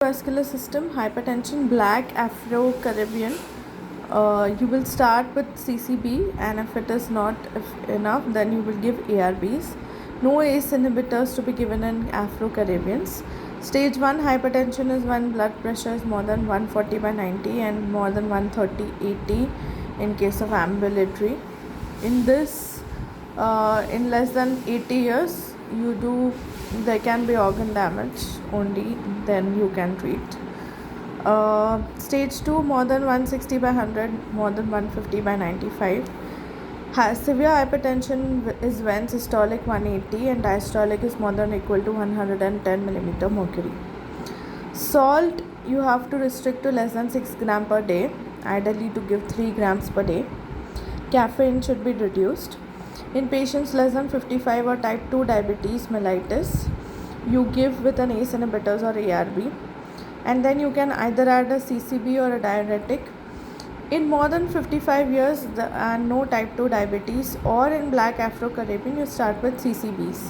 cardiovascular system, hypertension, black, Afro-Caribbean. You will start with CCB, and if it is not enough, then you will give ARBs. No ACE inhibitors to be given in Afro-Caribbeans. Stage 1 hypertension is when blood pressure is more than 140/90 and more than 130/80 in case of ambulatory. In this, in less than 80 years, there can be organ damage only, then you can treat. Stage 2, more than 160/100, more than 150/95. Severe hypertension is when systolic 180 and diastolic is more than or equal to 110 millimeter mercury. Salt you have to restrict to less than 6 grams per day, ideally to give 3 grams per day. Caffeine should be reduced. In patients less than 55 or type 2 diabetes mellitus, you give with an ACE inhibitors or ARB, and then you can either add a CCB or a diuretic. In more than 55 years and no type 2 diabetes, or in black Afro-Caribbean, you start with CCBs.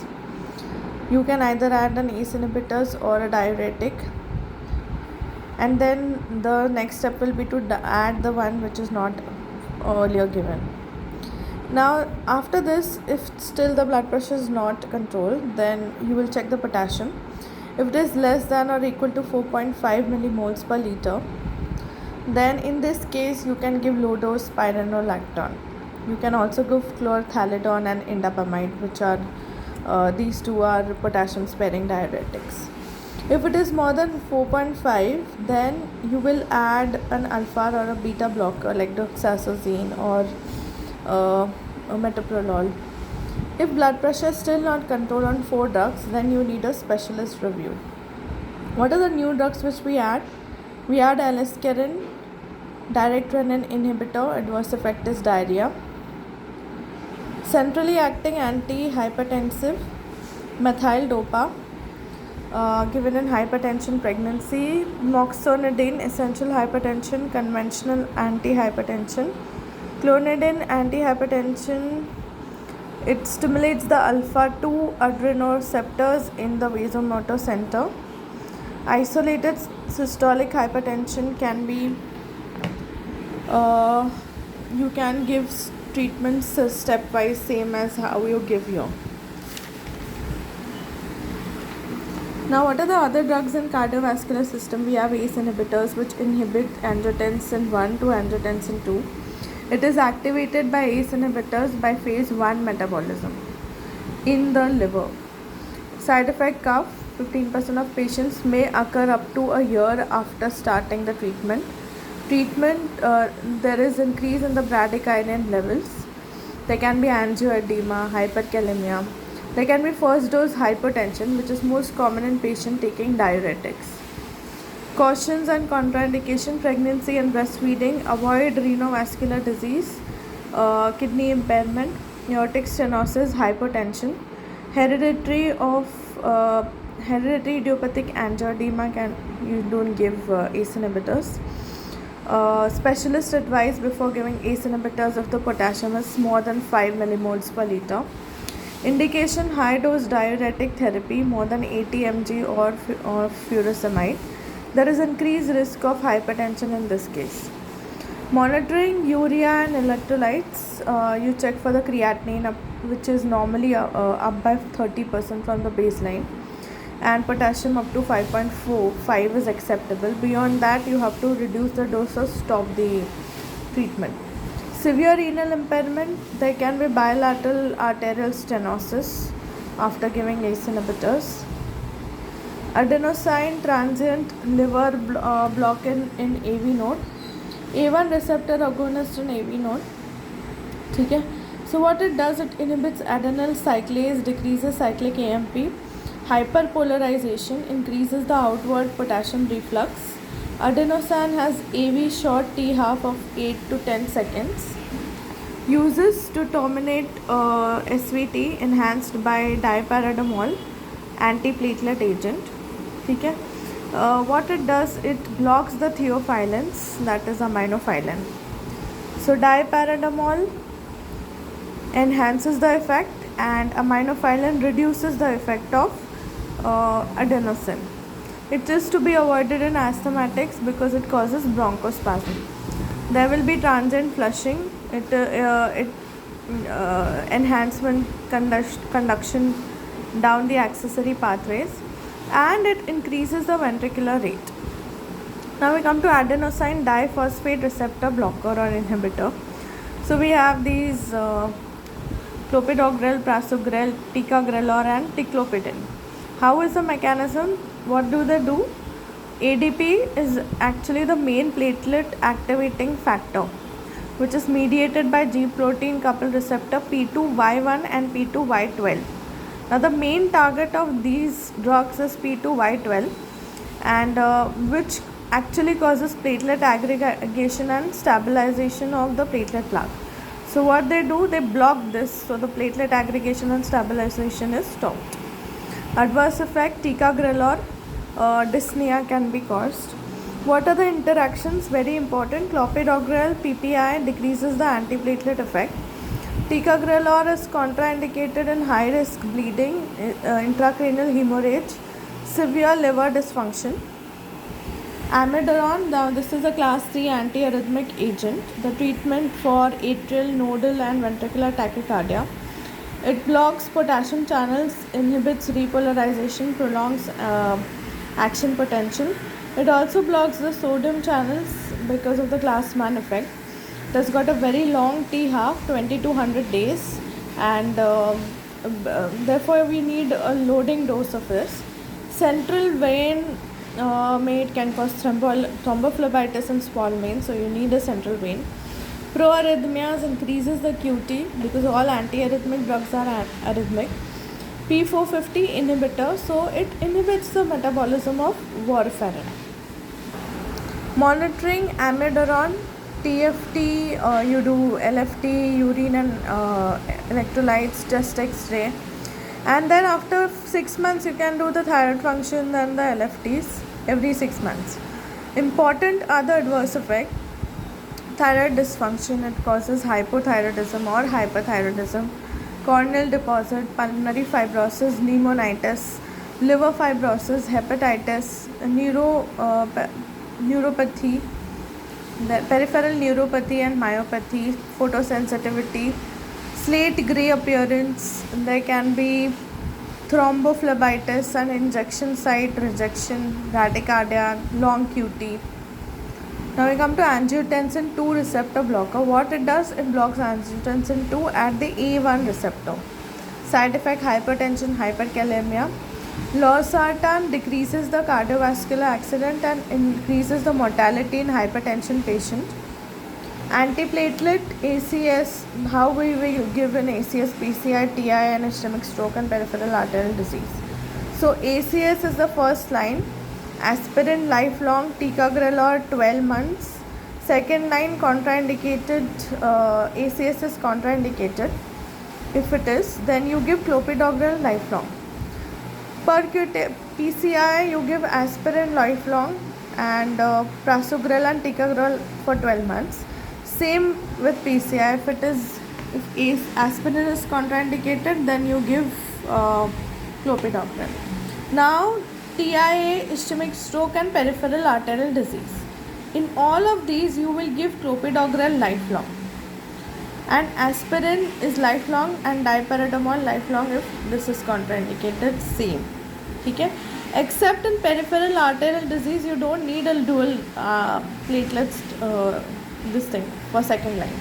You can either add an ACE inhibitors or a diuretic, and then the next step will be to add the one which is not earlier given. Now after this, if still the blood pressure is not controlled, then you will check the potassium. If it is less than or equal to 4.5 millimoles per liter, then in this case you can give low dose spironolactone. You can also give chlorthalidone and indapamide, which are these two are potassium sparing diuretics. If it is more than 4.5, then you will add an alpha or a beta blocker like doxazosine or metoprolol. If blood pressure is still not controlled on 4 drugs, then you need a specialist review. What are the new drugs which we add? We add aliskiren, direct renin inhibitor, adverse effect is diarrhea. Centrally acting antihypertensive, methyl dopa, given in hypertension, pregnancy. Moxonidine, essential hypertension, conventional antihypertension. Clonidine, antihypertension. It stimulates the alpha-2 adrenoreceptors in the vasomotor center. Isolated systolic hypertension can be, you can give treatments stepwise, same as how you give here. Now what are the other drugs in cardiovascular system? We have ACE inhibitors which inhibit angiotensin 1 to angiotensin 2. It is activated by ACE inhibitors by phase 1 metabolism in the liver. Side effect cough. 15% of patients may occur up to a year after starting the treatment. There is increase in the bradykinin levels. There can be angioedema, hyperkalemia. There can be first dose hypertension, which is most common in patients taking diuretics. Cautions and contraindication: pregnancy and breastfeeding, avoid renovascular disease, kidney impairment, aortic stenosis, hypertension, hereditary idiopathic angioedema, you don't give ACE inhibitors. Specialist advice before giving ACE inhibitors if the potassium is more than 5 millimoles per liter. Indication: high dose diuretic therapy, more than 80 mg or furosemide. There is increased risk of hypertension in this case. Monitoring urea and electrolytes, you check for the creatinine which is normally up by 30% from the baseline, and potassium up to 5.45 is acceptable. Beyond that, you have to reduce the dose or stop the treatment. Severe renal impairment: there can be bilateral arterial stenosis after giving ACE inhibitors. Adenosine transient liver block in AV node. A1 receptor agonist in AV node. Okay. So what it does, it inhibits adenyl cyclase, decreases cyclic AMP. Hyperpolarization increases the outward potassium reflux. Adenosine has AV short T half of 8 to 10 seconds. Uses to terminate SVT enhanced by diparadomol, antiplatelet agent. Okay. What it does, it blocks the thiophylins, that is aminophylin. So diparadomol enhances the effect and aminophylin reduces the effect of adenosine. It is to be avoided in asthmatics because it causes bronchospasm. There will be transient flushing. It enhancement conduction down the accessory pathways, and it increases the ventricular rate. Now we come to adenosine diphosphate receptor blocker or inhibitor. So we have these clopidogrel, prasugrel, ticagrelor and ticlopidin. How is the mechanism? What do they do? ADP is actually the main platelet activating factor, which is mediated by G protein coupled receptor P2Y1 and P2Y12. Now the main target of these drugs is P2Y12, and which actually causes platelet aggregation and stabilization of the platelet plaque. So what they do, they block this, so the platelet aggregation and stabilization is stopped. Adverse effect, ticagrelor dyspnea can be caused. What are the interactions? Very important. Clopidogrel PPI decreases the antiplatelet effect. Ticagrelor is contraindicated in high risk bleeding, intracranial hemorrhage, severe liver dysfunction. Amiodarone, now this is a class 3 antiarrhythmic agent. The treatment for atrial, nodal and ventricular tachycardia. It blocks potassium channels, inhibits repolarization, prolongs action potential. It also blocks the sodium channels because of the class 1 effect. It has got a very long T half, 20-100 days, and therefore we need a loading dose of this. Central vein it can cause thrombophlebitis and small veins, so you need a central vein. Proarrhythmias increases the QT because all antiarrhythmic drugs are arrhythmic. P450 inhibitor, so it inhibits the metabolism of warfarin. Monitoring amiodarone, TFT, you do LFT, urine and electrolytes, chest X-ray, and then after 6 months you can do the thyroid function and the LFTs every 6 months. Important other adverse effect: thyroid dysfunction, it causes hypothyroidism or hyperthyroidism, corneal deposit, pulmonary fibrosis, pneumonitis, liver fibrosis, hepatitis, neuropathy, peripheral neuropathy and myopathy, photosensitivity, slate grey appearance. There can be thrombophlebitis and injection site rejection, bradycardia, long QT. Now we come to angiotensin 2 receptor blocker. What it does, it blocks angiotensin 2 at the A1 receptor. Side effect: hypertension, hyperkalemia. Losartan decreases the cardiovascular accident and increases the mortality in hypertension patient. Antiplatelet ACS, how we will give an ACS, PCI, TI and ischemic stroke and peripheral arterial disease. So ACS is the first line. Aspirin lifelong, ticagrelor 12 months. Second line, contraindicated, ACS is contraindicated. If it is, then you give clopidogrel lifelong. PCI, you give aspirin lifelong and prasugrel and ticagrelor for 12 months. Same with PCI. If aspirin is contraindicated, then you give clopidogrel. Now TIA, ischemic stroke and peripheral arterial disease. In all of these, you will give clopidogrel lifelong. And aspirin is lifelong and diparacetamol lifelong if this is contraindicated, same. Okay? Except in peripheral arterial disease, you don't need a dual platelets, this thing for second line.